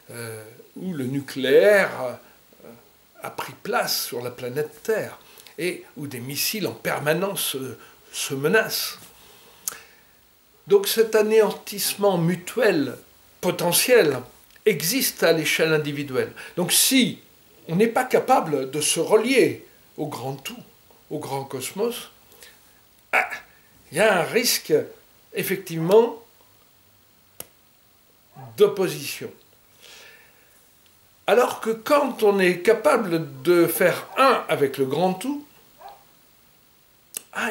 où le nucléaire a pris place sur la planète Terre et où des missiles en permanence se menacent. Donc cet anéantissement mutuel potentiel existe à l'échelle individuelle. Donc si on n'est pas capable de se relier au grand tout, au grand cosmos, il y a un risque effectivement d'opposition. Alors que quand on est capable de faire un avec le grand tout,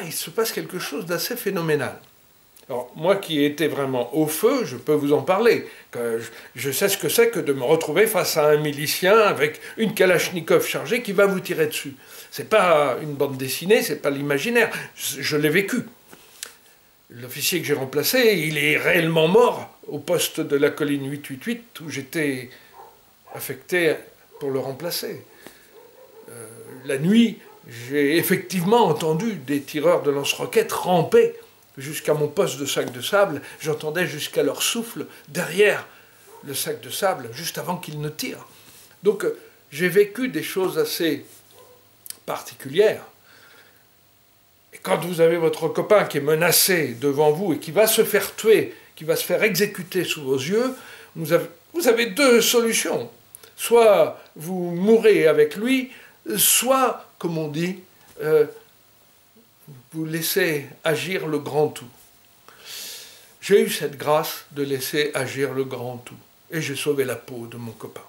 il se passe quelque chose d'assez phénoménal. Alors, moi qui ai été vraiment au feu, je peux vous en parler. Je sais ce que c'est que de me retrouver face à un milicien avec une Kalachnikov chargée qui va vous tirer dessus. C'est pas une bande dessinée, c'est pas l'imaginaire. Je l'ai vécu. L'officier que j'ai remplacé, il est réellement mort au poste de la colline 888 où j'étais affecté pour le remplacer. La nuit, j'ai effectivement entendu des tireurs de lance-roquettes ramper jusqu'à mon poste de sac de sable. J'entendais jusqu'à leur souffle derrière le sac de sable, juste avant qu'ils ne tirent. Donc j'ai vécu des choses assez particulières. Et quand vous avez votre copain qui est menacé devant vous et qui va se faire tuer, qui va se faire exécuter sous vos yeux, vous avez deux solutions. Soit vous mourrez avec lui, soit, comme on dit, vous laissez agir le grand tout. J'ai eu cette grâce de laisser agir le grand tout. Et j'ai sauvé la peau de mon copain.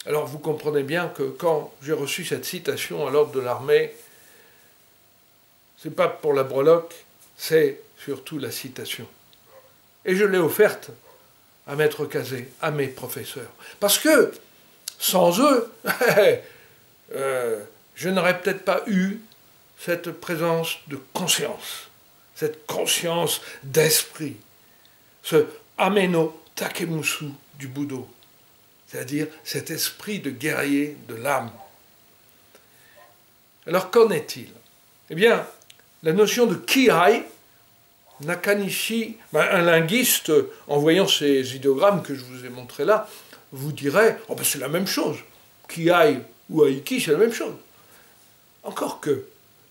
Alors vous comprenez bien que quand j'ai reçu cette citation à l'ordre de l'armée, c'est pas pour la breloque, c'est surtout la citation. Et je l'ai offerte à Maître Cazet, à mes professeurs. Parce que, sans eux, je n'aurais peut-être pas eu cette présence de conscience, cette conscience d'esprit, ce ameno takemusu du Buddha, c'est-à-dire cet esprit de guerrier de l'âme. Alors qu'en est-il? Eh bien, la notion de ki-ai, Nakanishi, un linguiste, en voyant ces idéogrammes que je vous ai montrés là, vous dirait « Oh ben c'est la même chose, ki-ai ou aiki, c'est la même chose. » Encore que,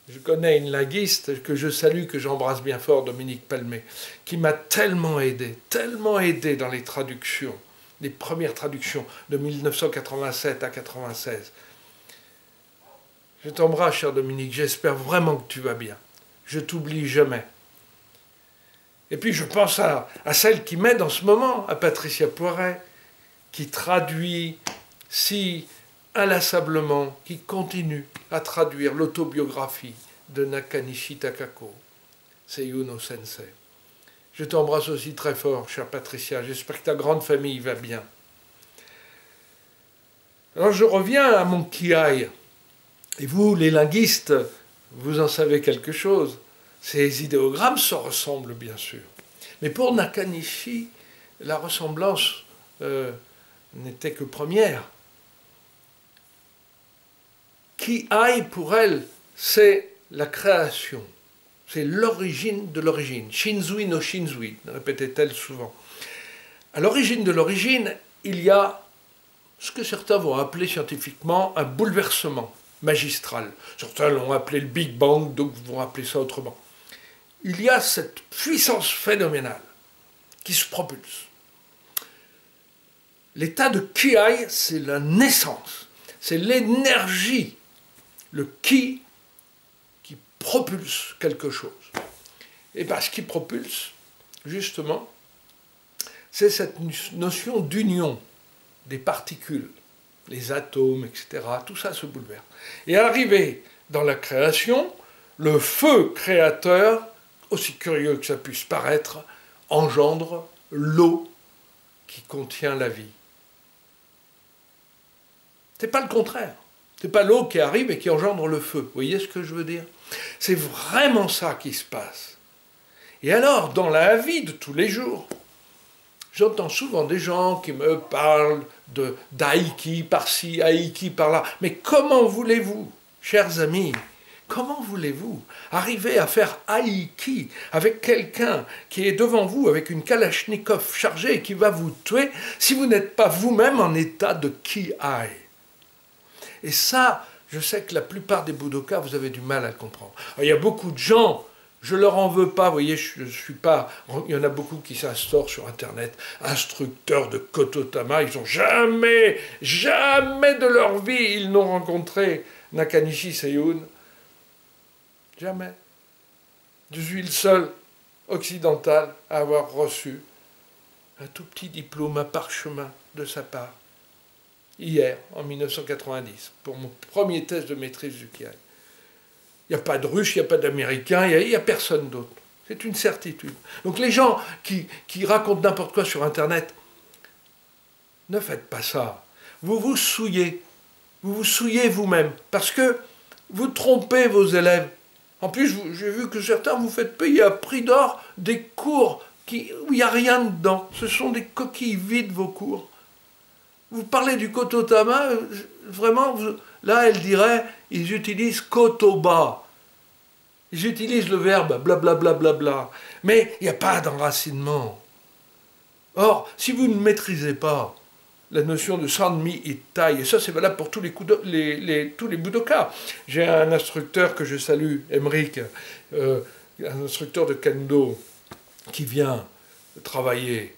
je connais une linguiste que je salue, que j'embrasse bien fort, Dominique Palmé, qui m'a tellement aidé dans les traductions, les premières traductions de 1987 à 96. Je t'embrasse, cher Dominique, j'espère vraiment que tu vas bien. Je t'oublie jamais. Et puis je pense à celle qui m'aide en ce moment, à Patricia Poiret, qui traduit si inlassablement, qui continue à traduire l'autobiographie de Nakanishi Takako, Seiyuno Sensei. Je t'embrasse aussi très fort, chère Patricia, j'espère que ta grande famille va bien. Alors je reviens à mon ki-ai, et vous, les linguistes, vous en savez quelque chose. Ces idéogrammes se ressemblent bien sûr. Mais pour Nakanishi, la ressemblance n'était que première. Ki-ai, pour elle, c'est la création. C'est l'origine de l'origine. Shinzui no Shinzui, répétait-elle souvent. À l'origine de l'origine, il y a ce que certains vont appeler scientifiquement un bouleversement magistral. Certains l'ont appelé le Big Bang, d'autres vont appeler ça autrement. Il y a cette puissance phénoménale qui se propulse. L'état de ki-ai, c'est la naissance, c'est l'énergie, le ki qui propulse quelque chose. Et bien, ce qui propulse, justement, c'est cette notion d'union des particules, les atomes, etc. Tout ça se bouleverse. Et arrivé dans la création, le feu créateur, aussi curieux que ça puisse paraître, engendre l'eau qui contient la vie. C'est pas le contraire. C'est pas l'eau qui arrive et qui engendre le feu. Vous voyez ce que je veux dire? C'est vraiment ça qui se passe. Et alors, dans la vie de tous les jours, j'entends souvent des gens qui me parlent d'Aïki par-ci, Aïki par-là. Mais comment voulez-vous, chers amis, Comment voulez-vous arriver à faire aïki avec quelqu'un qui est devant vous avec une kalachnikov chargée et qui va vous tuer si vous n'êtes pas vous-même en état de ki-aï? Et ça, je sais que la plupart des budokas, vous avez du mal à le comprendre. Alors, il y a beaucoup de gens, je leur en veux pas, vous voyez, je suis pas... Il y en a beaucoup qui s'instaurent sur Internet, instructeurs de Kototama, ils n'ont jamais de leur vie, ils n'ont rencontré Nakanishi Seiyun. Jamais. Je suis le seul occidental à avoir reçu un tout petit diplôme à parchemin de sa part, hier, en 1990, pour mon premier test de maîtrise du Kiai. Il n'y a pas de Russe, il n'y a pas d'Américain, il n'y a personne d'autre. C'est une certitude. Donc les gens qui racontent n'importe quoi sur Internet, ne faites pas ça. Vous vous souillez. Vous vous souillez vous-même, parce que vous trompez vos élèves. En plus, j'ai vu que certains vous faites payer à prix d'or des cours où il n'y a rien dedans. Ce sont des coquilles vides, vos cours. Vous parlez du Kototama, vraiment, là, elle dirait, ils utilisent kotoba. Ils utilisent le verbe blablabla. Bla, bla, bla. Mais il n'y a pas d'enracinement. Or, si vous ne maîtrisez pas la notion de sanmi ittai, et ça c'est valable pour tous les budokas. J'ai un instructeur que je salue, Emmerich, un instructeur de kendo, qui vient travailler.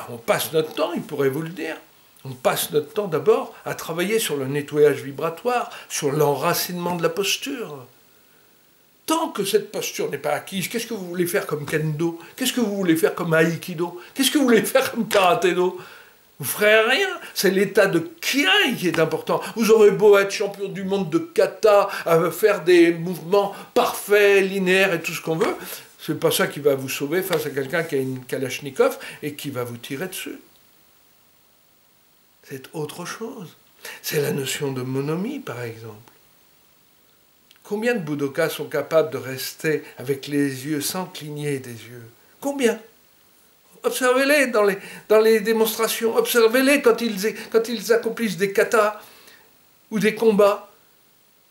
On passe notre temps, il pourrait vous le dire. On passe notre temps d'abord à travailler sur le nettoyage vibratoire, sur l'enracinement de la posture. Tant que cette posture n'est pas acquise, qu'est-ce que vous voulez faire comme kendo? Qu'est-ce que vous voulez faire comme aïkido? Qu'est-ce que vous voulez faire comme karaté-do? Vous ne ferez rien. C'est l'état de kiai qui est important. Vous aurez beau être champion du monde de kata, à faire des mouvements parfaits, linéaires et tout ce qu'on veut. Ce n'est pas ça qui va vous sauver face à quelqu'un qui a une kalachnikov et qui va vous tirer dessus. C'est autre chose. C'est la notion de monomie, par exemple. Combien de budokas sont capables de rester avec les yeux sans cligner des yeux? Combien? Observez-les dans les démonstrations, observez-les quand ils accomplissent des katas ou des combats.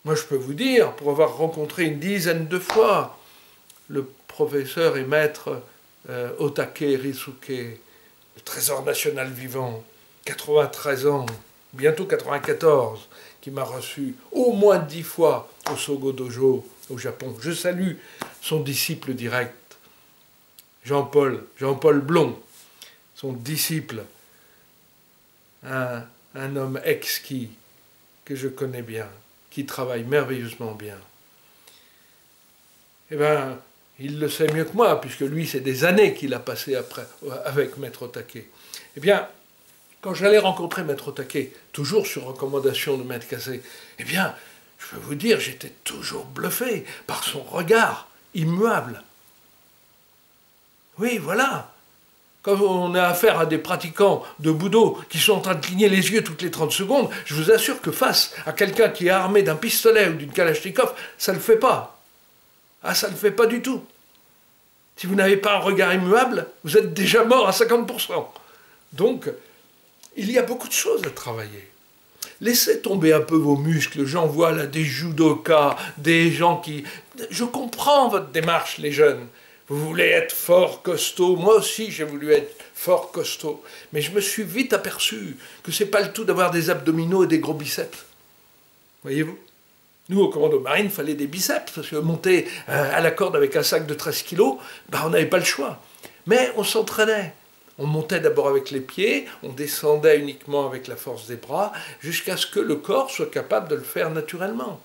Moi, je peux vous dire, pour avoir rencontré une dizaine de fois le professeur et maître Otake Risuke, le trésor national vivant, 93 ans, bientôt 94, qui m'a reçu au moins 10 fois au Sogo Dojo au Japon. Je salue son disciple direct, Jean-Paul Blond, son disciple, un homme exquis que je connais bien, qui travaille merveilleusement bien. Eh bien, il le sait mieux que moi, puisque lui, c'est des années qu'il a passé avec Maître Otake. Eh bien, quand j'allais rencontrer Maître Otake, toujours sur recommandation de Maître Cassé, eh bien, je peux vous dire, j'étais toujours bluffé par son regard immuable. Oui, voilà. Quand on a affaire à des pratiquants de Budo qui sont en train de cligner les yeux toutes les 30 secondes, je vous assure que face à quelqu'un qui est armé d'un pistolet ou d'une kalachnikov, ça ne le fait pas. Ah, ça ne le fait pas du tout. Si vous n'avez pas un regard immuable, vous êtes déjà mort à 50%. Donc, il y a beaucoup de choses à travailler. Laissez tomber un peu vos muscles. J'en vois là des judokas, des gens qui... Je comprends votre démarche, les jeunes. Vous voulez être fort, costaud. Moi aussi, j'ai voulu être fort, costaud. Mais je me suis vite aperçu que ce n'est pas le tout d'avoir des abdominaux et des gros biceps. Voyez-vous? Nous, au commando marine, il fallait des biceps, parce que monter à la corde avec un sac de 13 kilos, on n'avait pas le choix. Mais on s'entraînait. On montait d'abord avec les pieds, on descendait uniquement avec la force des bras, jusqu'à ce que le corps soit capable de le faire naturellement.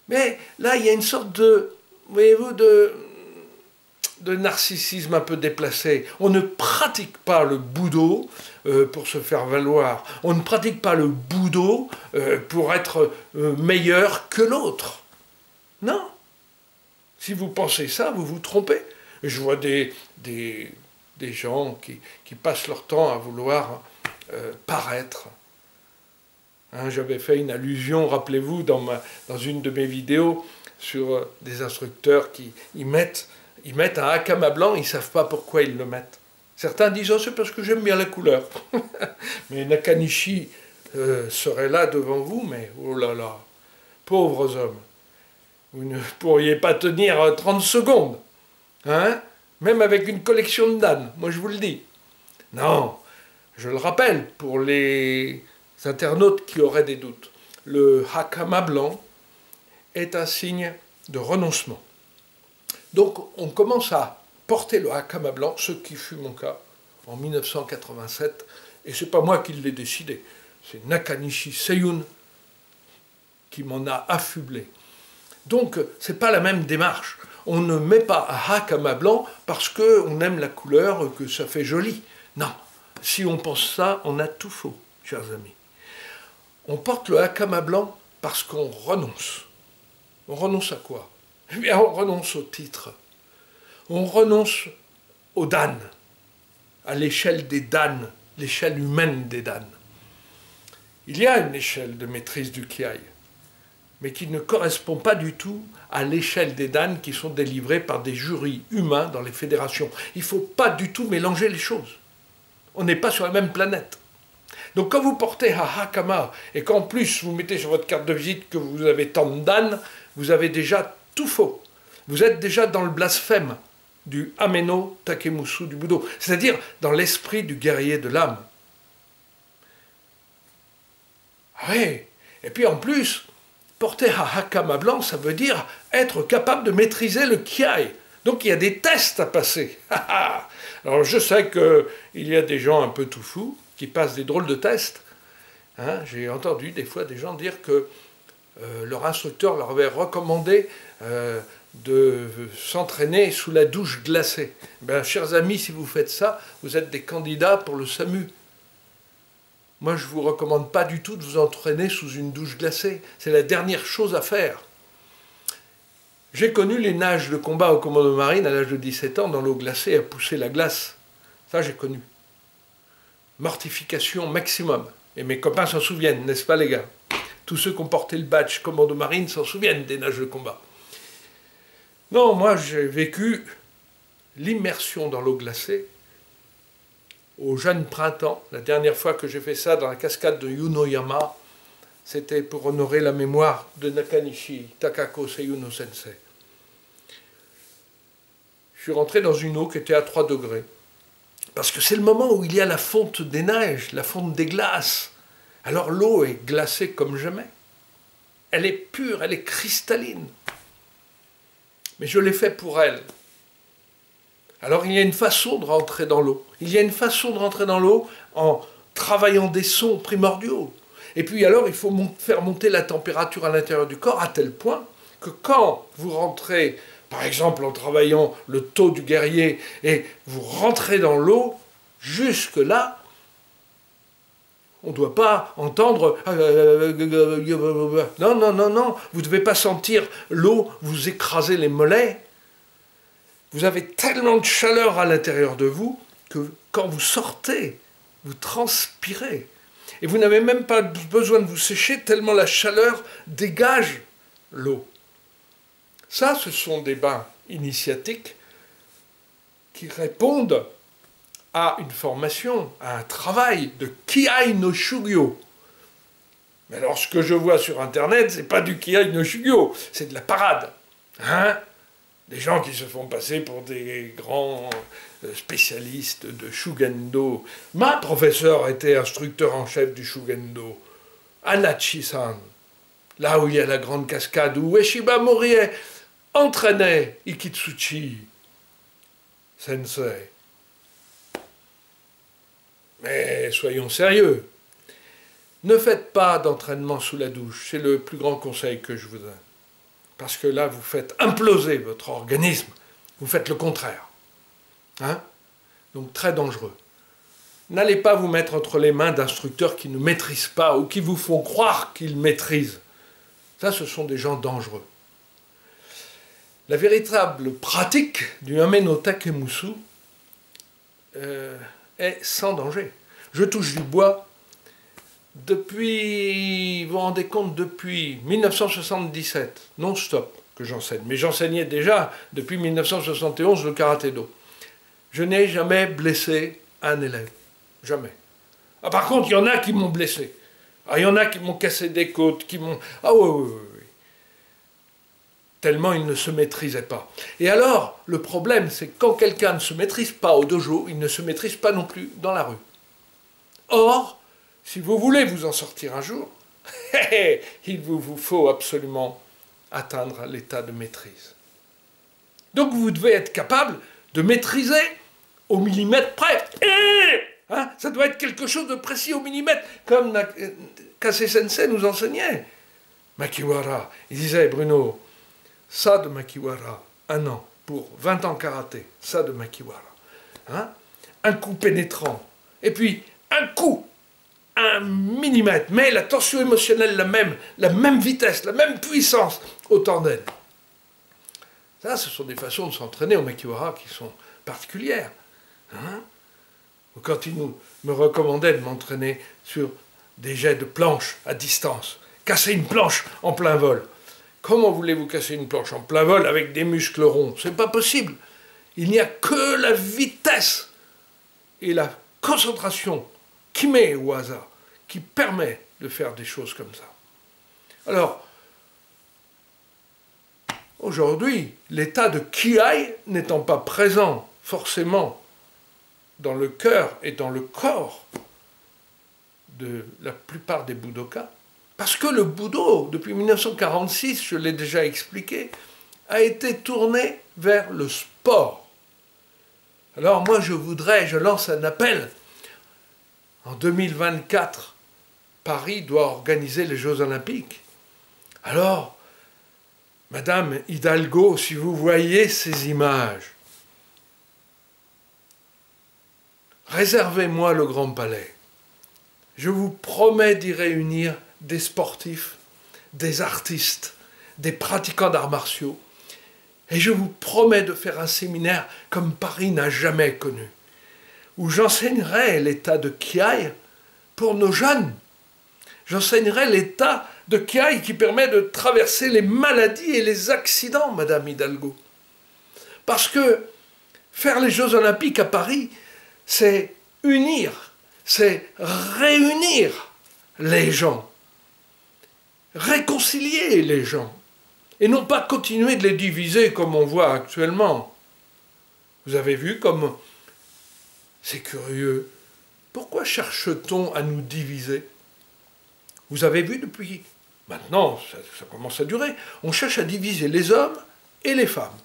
Mais là, il y a une sorte de, voyez-vous, de narcissisme un peu déplacé. On ne pratique pas le Budo pour se faire valoir. On ne pratique pas le Budo pour être meilleur que l'autre. Non. Si vous pensez ça, vous vous trompez. Je vois des gens qui passent leur temps à vouloir paraître. Hein, j'avais fait une allusion, rappelez-vous, dans une de mes vidéos, sur des instructeurs qui mettent un hakama blanc, ils ne savent pas pourquoi ils le mettent. Certains disent « Oh, c'est parce que j'aime bien la couleur ». Mais Nakanishi serait là devant vous, mais oh là là, pauvres hommes. Vous ne pourriez pas tenir 30 secondes. Hein? Même avec une collection de Dan, moi je vous le dis. Non, je le rappelle pour les internautes qui auraient des doutes. Le hakama blanc est un signe de renoncement. Donc on commence à porter le hakama blanc, ce qui fut mon cas en 1987, et ce n'est pas moi qui l'ai décidé, c'est Nakanishi Seiyun qui m'en a affublé. Donc ce n'est pas la même démarche. On ne met pas un hakama blanc parce qu'on aime la couleur, que ça fait joli. Non, si on pense ça, on a tout faux, chers amis. On porte le hakama blanc parce qu'on renonce. On renonce à quoi? Eh bien, on renonce au titre. On renonce au dan, à l'échelle des dan, l'échelle humaine des dan. Il y a une échelle de maîtrise du kiai, mais qui ne correspond pas du tout à l'échelle des dan qui sont délivrés par des jurys humains dans les fédérations. Il ne faut pas du tout mélanger les choses. On n'est pas sur la même planète. Donc quand vous portez un hakama et qu'en plus vous mettez sur votre carte de visite que vous avez tant de dan, vous avez déjà tout faux. Vous êtes déjà dans le blasphème du Ameno Takemusu du Budo, c'est-à-dire dans l'esprit du guerrier de l'âme. Ah oui, et puis en plus, porter un hakama blanc, ça veut dire être capable de maîtriser le kiai. Donc il y a des tests à passer. Alors je sais qu'il y a des gens un peu tout fous qui passent des drôles de tests. Hein, j'ai entendu des fois des gens dire que leur instructeur leur avait recommandé de s'entraîner sous la douche glacée. Ben, chers amis, si vous faites ça, vous êtes des candidats pour le SAMU. Moi, je ne vous recommande pas du tout de vous entraîner sous une douche glacée. C'est la dernière chose à faire. J'ai connu les nages de combat au commando marine à l'âge de 17 ans dans l'eau glacée à pousser la glace. Ça, j'ai connu. Mortification maximum. Et mes copains s'en souviennent, n'est-ce pas les gars? Tous ceux qui ont porté le badge commando marine s'en souviennent des nages de combat. Non, moi j'ai vécu l'immersion dans l'eau glacée au jeune printemps. La dernière fois que j'ai fait ça dans la cascade de Yunoyama, c'était pour honorer la mémoire de Nakanishi Takako Seiyuno Sensei. Je suis rentré dans une eau qui était à 3 degrés. Parce que c'est le moment où il y a la fonte des neiges, la fonte des glaces. Alors l'eau est glacée comme jamais. Elle est pure, elle est cristalline. Mais je l'ai fait pour elle. Alors il y a une façon de rentrer dans l'eau. Il y a une façon de rentrer dans l'eau en travaillant des sons primordiaux. Et puis alors il faut faire monter la température à l'intérieur du corps à tel point que quand vous rentrez, par exemple en travaillant le taux du guerrier, et vous rentrez dans l'eau, jusque-là, on ne doit pas entendre non, non, non, non, vous ne devez pas sentir l'eau vous écraser les mollets. Vous avez tellement de chaleur à l'intérieur de vous que quand vous sortez, vous transpirez. Et vous n'avez même pas besoin de vous sécher tellement la chaleur dégage l'eau. Ça, ce sont des bains initiatiques qui répondent à une formation, à un travail de Kiai no Shugyo. Mais alors, ce que je vois sur Internet, c'est pas du Kiai no Shugyo, c'est de la parade. Hein? Des gens qui se font passer pour des grands spécialistes de Shugendo. Ma professeure était instructeur en chef du Shugendo, Anachi-san, là où il y a la grande cascade, où Ueshiba Morie entraînait Ikitsuchi Sensei. Mais soyons sérieux. Ne faites pas d'entraînement sous la douche, c'est le plus grand conseil que je vous donne. Parce que là, vous faites imploser votre organisme. Vous faites le contraire. Hein? Donc très dangereux. N'allez pas vous mettre entre les mains d'instructeurs qui ne maîtrisent pas ou qui vous font croire qu'ils maîtrisent. Ça, ce sont des gens dangereux. La véritable pratique du Hame no Takemusu est sans danger. Je touche du bois depuis, vous vous rendez compte, depuis 1977, non-stop que j'enseigne. Mais j'enseignais déjà depuis 1971 le karaté-do. Je n'ai jamais blessé un élève. Jamais. Ah, par contre, il y en a qui m'ont blessé. Ah, il y en a qui m'ont cassé des côtes, qui m'ont... Ah oui, oui, oui. tellement il ne se maîtrisait pas. Et alors, le problème, c'est que quand quelqu'un ne se maîtrise pas au dojo, il ne se maîtrise pas non plus dans la rue. Or, si vous voulez vous en sortir un jour, il vous faut absolument atteindre l'état de maîtrise. Donc vous devez être capable de maîtriser au millimètre près. Hein, ça doit être quelque chose de précis au millimètre, comme Kase Sensei nous enseignait. Makiwara, il disait, Bruno, ça de Makiwara, 1 an, pour 20 ans karaté, ça de Makiwara. Hein, un coup pénétrant, et puis un coup, 1 millimètre, mais la tension émotionnelle la même vitesse, la même puissance, autant d'aide. Ça, ce sont des façons de s'entraîner au Makiwara qui sont particulières. Hein, quand il me recommandait de m'entraîner sur des jets de planche à distance, casser une planche en plein vol. Comment voulez-vous casser une planche en plein vol avec des muscles ronds? C'est pas possible. Il n'y a que la vitesse et la concentration kime waza qui permet de faire des choses comme ça. Alors, aujourd'hui, l'état de kiai n'étant pas présent forcément dans le cœur et dans le corps de la plupart des budokas, parce que le budo, depuis 1946, je l'ai déjà expliqué, a été tourné vers le sport. Alors moi je lance un appel. En 2024, Paris doit organiser les Jeux Olympiques. Alors, Madame Hidalgo, si vous voyez ces images, réservez-moi le Grand Palais. Je vous promets d'y réunir des sportifs, des artistes, des pratiquants d'arts martiaux. Et je vous promets de faire un séminaire comme Paris n'a jamais connu, où j'enseignerai l'état de Kiai pour nos jeunes. J'enseignerai l'état de Kiai qui permet de traverser les maladies et les accidents, Madame Hidalgo. Parce que faire les Jeux Olympiques à Paris, c'est unir, c'est réunir les gens, réconcilier les gens, et non pas continuer de les diviser comme on voit actuellement. Vous avez vu comme c'est curieux. Pourquoi cherche-t-on à nous diviser? Vous avez vu depuis maintenant, ça commence à durer, on cherche à diviser les hommes et les femmes.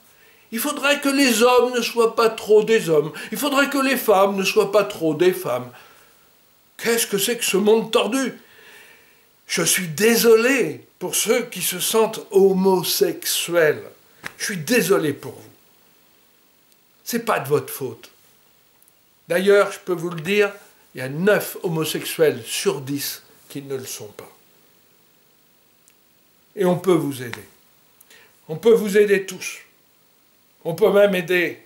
Il faudrait que les hommes ne soient pas trop des hommes. Il faudrait que les femmes ne soient pas trop des femmes. Qu'est-ce que c'est que ce monde tordu? Je suis désolé pour ceux qui se sentent homosexuels. Je suis désolé pour vous. Ce n'est pas de votre faute. D'ailleurs, je peux vous le dire, il y a 9 homosexuels sur 10 qui ne le sont pas. Et on peut vous aider. On peut vous aider tous. On peut même aider,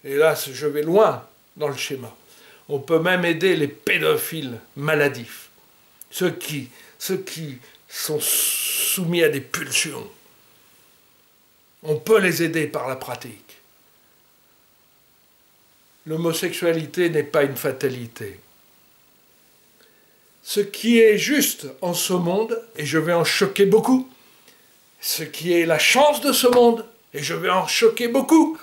et là je vais loin dans le schéma, on peut même aider les pédophiles maladifs, ceux qui sont soumis à des pulsions. On peut les aider par la pratique. L'homosexualité n'est pas une fatalité. Ce qui est juste en ce monde, et je vais en choquer beaucoup, ce qui est la chance de ce monde, et je vais en choquer beaucoup,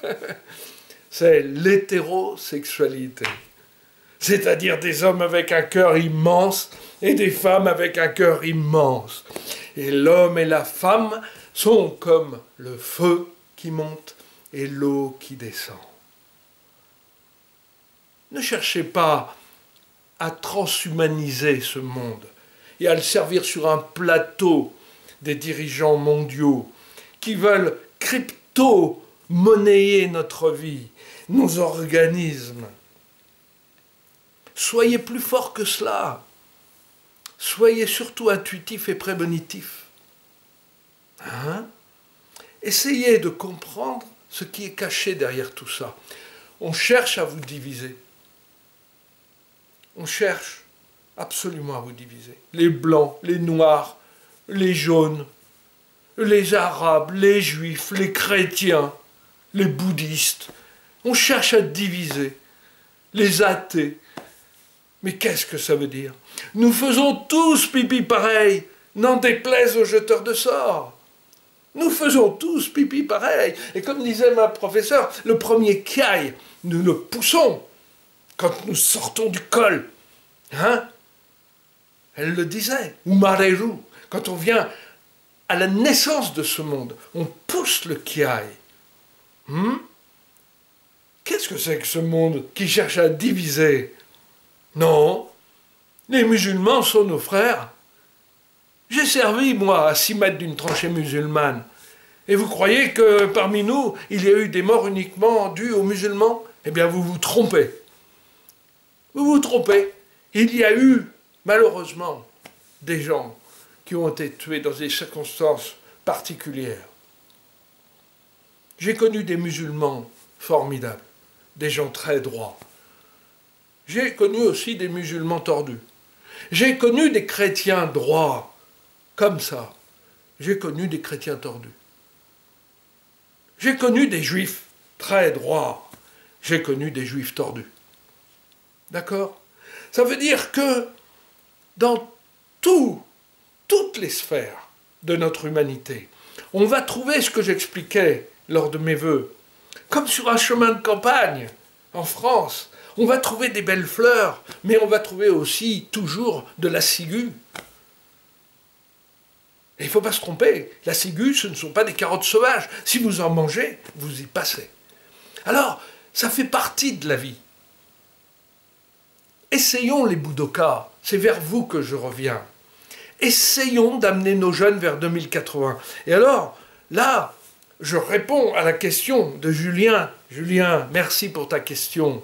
c'est l'hétérosexualité. C'est-à-dire des hommes avec un cœur immense et des femmes avec un cœur immense. Et l'homme et la femme sont comme le feu qui monte et l'eau qui descend. Ne cherchez pas à transhumaniser ce monde et à le servir sur un plateau des dirigeants mondiaux qui veulent crypto-monnayer notre vie, nos organismes. Soyez plus fort que cela. Soyez surtout intuitif et prémonitif. Hein? Essayez de comprendre ce qui est caché derrière tout ça. On cherche à vous diviser. On cherche absolument à vous diviser. Les blancs, les noirs, les jaunes, les arabes, les juifs, les chrétiens, les bouddhistes. On cherche à diviser. Les athées. Mais qu'est-ce que ça veut dire? Nous faisons tous pipi pareil, n'en déplaise aux jeteurs de sorts. Nous faisons tous pipi pareil. Et comme disait ma professeure, le premier kiai, nous le poussons quand nous sortons du col. Hein? Elle le disait. Ou Mareru, quand on vient à la naissance de ce monde, on pousse le kiai. Qu'est-ce que c'est que ce monde qui cherche à diviser? Non, les musulmans sont nos frères. J'ai servi, moi, à 6 mètres d'une tranchée musulmane. Et vous croyez que parmi nous, il y a eu des morts uniquement dues aux musulmans? Eh bien, vous vous trompez. Vous vous trompez. Il y a eu, malheureusement, des gens qui ont été tués dans des circonstances particulières. J'ai connu des musulmans formidables, des gens très droits. J'ai connu aussi des musulmans tordus. J'ai connu des chrétiens droits, comme ça. J'ai connu des chrétiens tordus. J'ai connu des juifs très droits. J'ai connu des juifs tordus. D'accord? Ça veut dire que dans toutes les sphères de notre humanité, on va trouver ce que j'expliquais lors de mes vœux. Comme sur un chemin de campagne, en France, on va trouver des belles fleurs, mais on va trouver aussi toujours de la ciguë. Et il ne faut pas se tromper, la ciguë, ce ne sont pas des carottes sauvages. Si vous en mangez, vous y passez. Alors, ça fait partie de la vie. Essayons les Bouddhokas, c'est vers vous que je reviens. Essayons d'amener nos jeunes vers 2080. Et alors, là, je réponds à la question de Julien. Julien, merci pour ta question.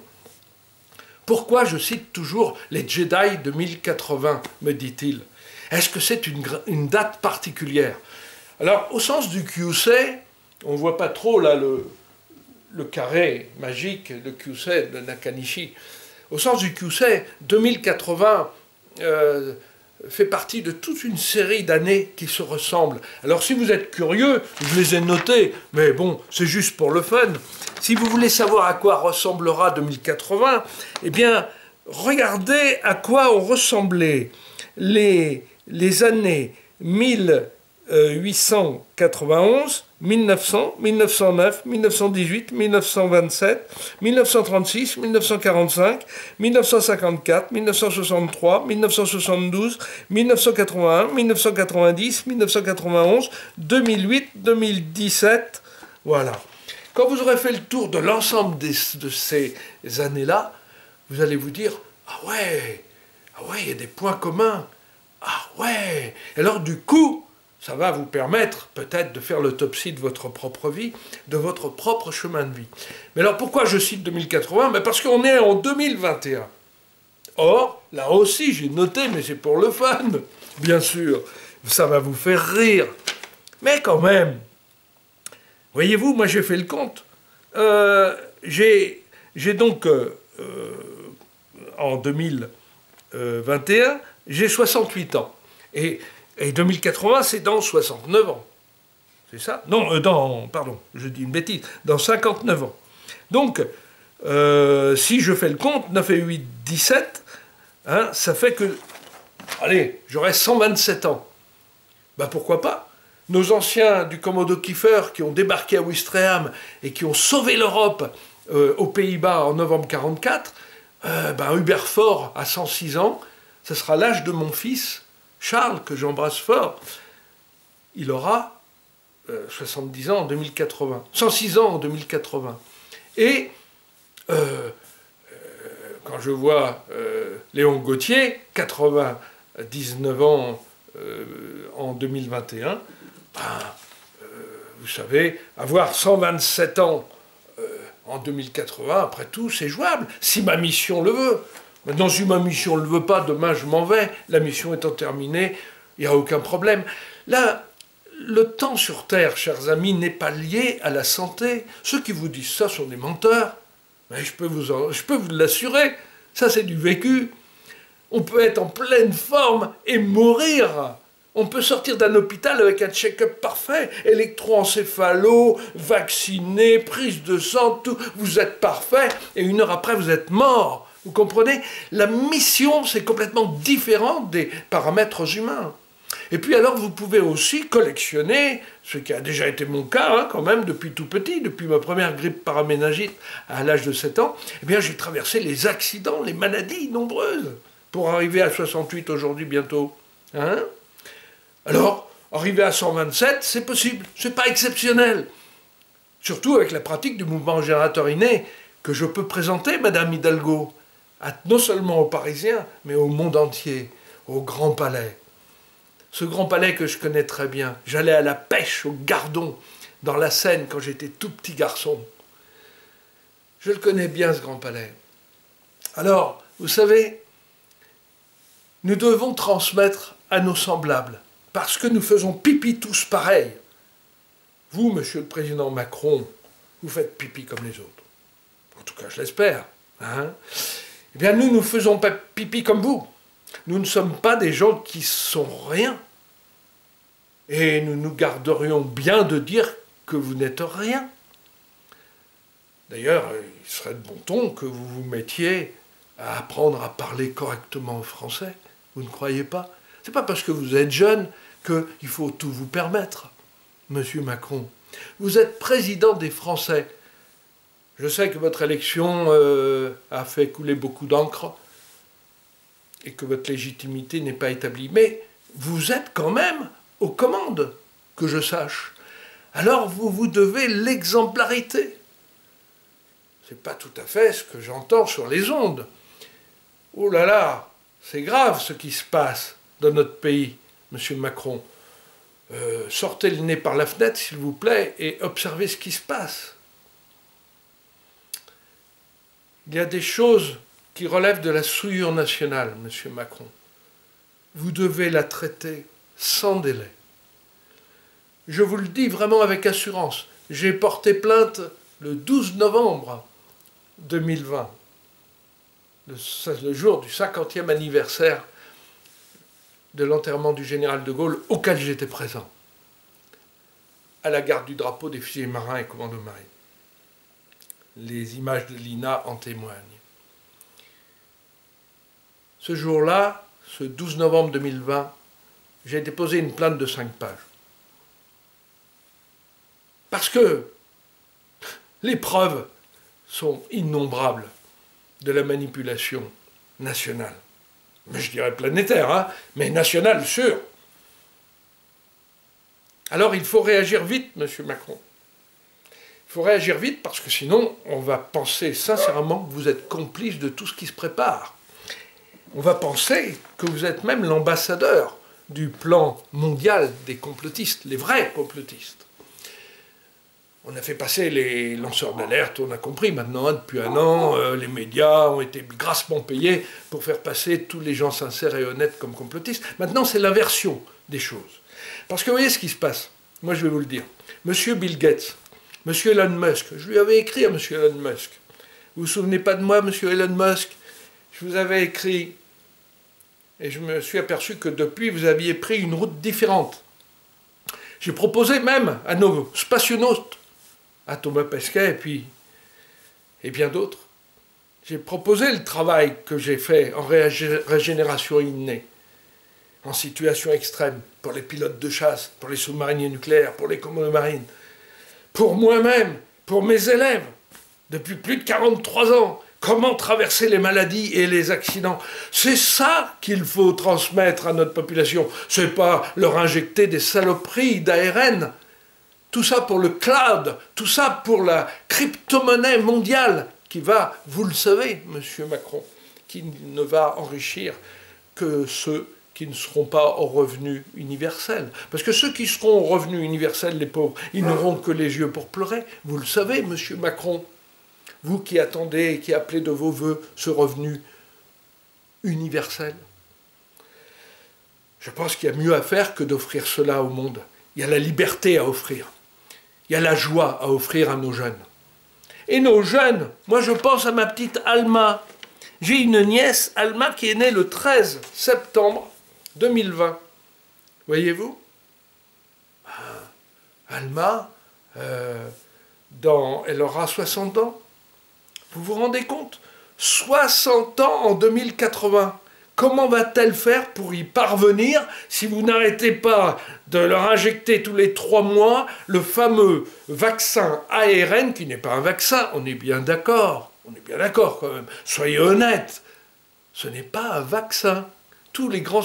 Pourquoi je cite toujours les Jedi de 1080, me dit-il? Est-ce que c'est une date particulière? Alors, au sens du Kyusei, on ne voit pas trop là le carré magique de Kyusei, de Nakanishi. Au sens du Kyusei, 2080 fait partie de toute une série d'années qui se ressemblent. Alors si vous êtes curieux, je les ai notés, mais bon, c'est juste pour le fun. Si vous voulez savoir à quoi ressemblera 2080, eh bien, regardez à quoi ont ressemblé les années 1891, 1900, 1909, 1918, 1927, 1936, 1945, 1954, 1963, 1972, 1981, 1990, 1991, 2008, 2017, voilà. Quand vous aurez fait le tour de l'ensemble de ces années-là, vous allez vous dire « Ah ouais, il y a des points communs. Ah ouais !» Alors du coup, ça va vous permettre peut-être de faire l'autopsie de votre propre vie, de votre propre chemin de vie. Mais alors pourquoi je cite 2080 ? Ben parce qu'on est en 2021. Or, là aussi j'ai noté, mais c'est pour le fun, bien sûr. Ça va vous faire rire. Mais quand même, voyez-vous, moi j'ai fait le compte. J'ai donc, en 2021, j'ai 68 ans. Et 2080, c'est dans 69 ans. C'est ça? Non, pardon, je dis une bêtise. Dans 59 ans. Donc, si je fais le compte, 9 et 8, 17, hein, ça fait que, allez, j'aurai 127 ans. Ben pourquoi pas? Nos anciens du Commando Kiefer qui ont débarqué à Ouistreham et qui ont sauvé l'Europe aux Pays-Bas en novembre 1944, Hubert Faure a 106 ans, ce sera l'âge de mon fils, Charles, que j'embrasse fort. Il aura 70 ans en 2080, 106 ans en 2080. Et quand je vois Léon Gauthier, 99 ans en 2021, vous savez, avoir 127 ans en 2080, après tout, c'est jouable, si ma mission le veut. Maintenant, si ma mission ne le veut pas, demain je m'en vais, la mission étant terminée, il n'y a aucun problème. Là, le temps sur Terre, chers amis, n'est pas lié à la santé. Ceux qui vous disent ça sont des menteurs. Mais je peux vous l'assurer, ça c'est du vécu. On peut être en pleine forme et mourir. On peut sortir d'un hôpital avec un check-up parfait, électroencéphalo, vacciné, prise de sang, tout. Vous êtes parfait et une heure après vous êtes mort. Vous comprenez? La mission, c'est complètement différent des paramètres humains. Et puis alors, vous pouvez aussi collectionner, ce qui a déjà été mon cas, hein, quand même, depuis tout petit, depuis ma première grippe paraméningite à l'âge de 7 ans, eh bien, j'ai traversé les accidents, les maladies nombreuses, pour arriver à 68 aujourd'hui bientôt. Hein? Alors, arriver à 127, c'est possible, c'est pas exceptionnel. Surtout avec la pratique du mouvement générateur inné que je peux présenter, Madame Hidalgo, non seulement aux Parisiens, mais au monde entier, au Grand Palais. Ce Grand Palais que je connais très bien. J'allais à la pêche au Gardon, dans la Seine, quand j'étais tout petit garçon. Je le connais bien, ce Grand Palais. Alors, vous savez, nous devons transmettre à nos semblables, parce que nous faisons pipi tous pareil. Vous, monsieur le président Macron, vous faites pipi comme les autres. En tout cas, je l'espère. Hein? Eh bien, nous faisons pas pipi comme vous. Nous ne sommes pas des gens qui sont rien. Et nous nous garderions bien de dire que vous n'êtes rien. D'ailleurs, il serait de bon ton que vous vous mettiez à apprendre à parler correctement français. Vous ne croyez pas? C'est pas parce que vous êtes jeune qu'il faut tout vous permettre, monsieur Macron. Vous êtes président des Français. Je sais que votre élection a fait couler beaucoup d'encre et que votre légitimité n'est pas établie. Mais vous êtes quand même aux commandes, que je sache. Alors vous vous devez l'exemplarité. C'est pas tout à fait ce que j'entends sur les ondes. Oh là là, c'est grave ce qui se passe dans notre pays, monsieur Macron. Sortez le nez par la fenêtre, s'il vous plaît, et observez ce qui se passe. Il y a des choses qui relèvent de la souillure nationale, monsieur Macron. Vous devez la traiter sans délai. Je vous le dis vraiment avec assurance. J'ai porté plainte le 12 novembre 2020, le jour du 50e anniversaire de l'enterrement du général de Gaulle, auquel j'étais présent, à la garde du drapeau des fusiliers marins et commandos marines. Les images de l'INA en témoignent. Ce jour-là, ce 12 novembre 2020, j'ai déposé une plainte de 5 pages. Parce que les preuves sont innombrables de la manipulation nationale. Mais je dirais planétaire, hein, mais nationale, sûr. Alors il faut réagir vite, monsieur Macron. Il faut réagir vite parce que sinon, on va penser sincèrement que vous êtes complice de tout ce qui se prépare. On va penser que vous êtes même l'ambassadeur du plan mondial des complotistes, les vrais complotistes. On a fait passer les lanceurs d'alerte, on a compris maintenant, hein, depuis un an, les médias ont été grassement payés pour faire passer tous les gens sincères et honnêtes comme complotistes. Maintenant, c'est l'inversion des choses. Parce que vous voyez ce qui se passe. Moi, je vais vous le dire. Monsieur Bill Gates, monsieur Elon Musk, je lui avais écrit à monsieur Elon Musk. Vous vous souvenez pas de moi, monsieur Elon Musk? Je vous avais écrit et je me suis aperçu que depuis, vous aviez pris une route différente. J'ai proposé même à nos spationautes, à Thomas Pesquet et bien d'autres, j'ai proposé le travail que j'ai fait en régénération innée, en situation extrême, pour les pilotes de chasse, pour les sous-mariniers nucléaires, pour les commandos marines, pour moi-même, pour mes élèves, depuis plus de 43 ans. Comment traverser les maladies et les accidents? C'est ça qu'il faut transmettre à notre population. C'est pas leur injecter des saloperies d'ARN. Tout ça pour le cloud, tout ça pour la crypto-monnaie mondiale qui va, vous le savez, monsieur Macron, qui ne va enrichir que ceux qui ne seront pas au revenu universel. Parce que ceux qui seront au revenu universel, les pauvres, ils n'auront que les yeux pour pleurer. Vous le savez, monsieur Macron. Vous qui attendez et qui appelez de vos voeux ce revenu universel. Je pense qu'il y a mieux à faire que d'offrir cela au monde. Il y a la liberté à offrir. Il y a la joie à offrir à nos jeunes. Et nos jeunes, moi je pense à ma petite Alma. J'ai une nièce, Alma, qui est née le 13 septembre 2020. Voyez-vous? Alma, elle aura 60 ans. Vous vous rendez compte? 60 ans en 2080. Comment va-t-elle faire pour y parvenir si vous n'arrêtez pas de leur injecter tous les 3 mois le fameux vaccin ARN, qui n'est pas un vaccin, on est bien d'accord quand même, soyez honnêtes, ce n'est pas un vaccin. Tous les grands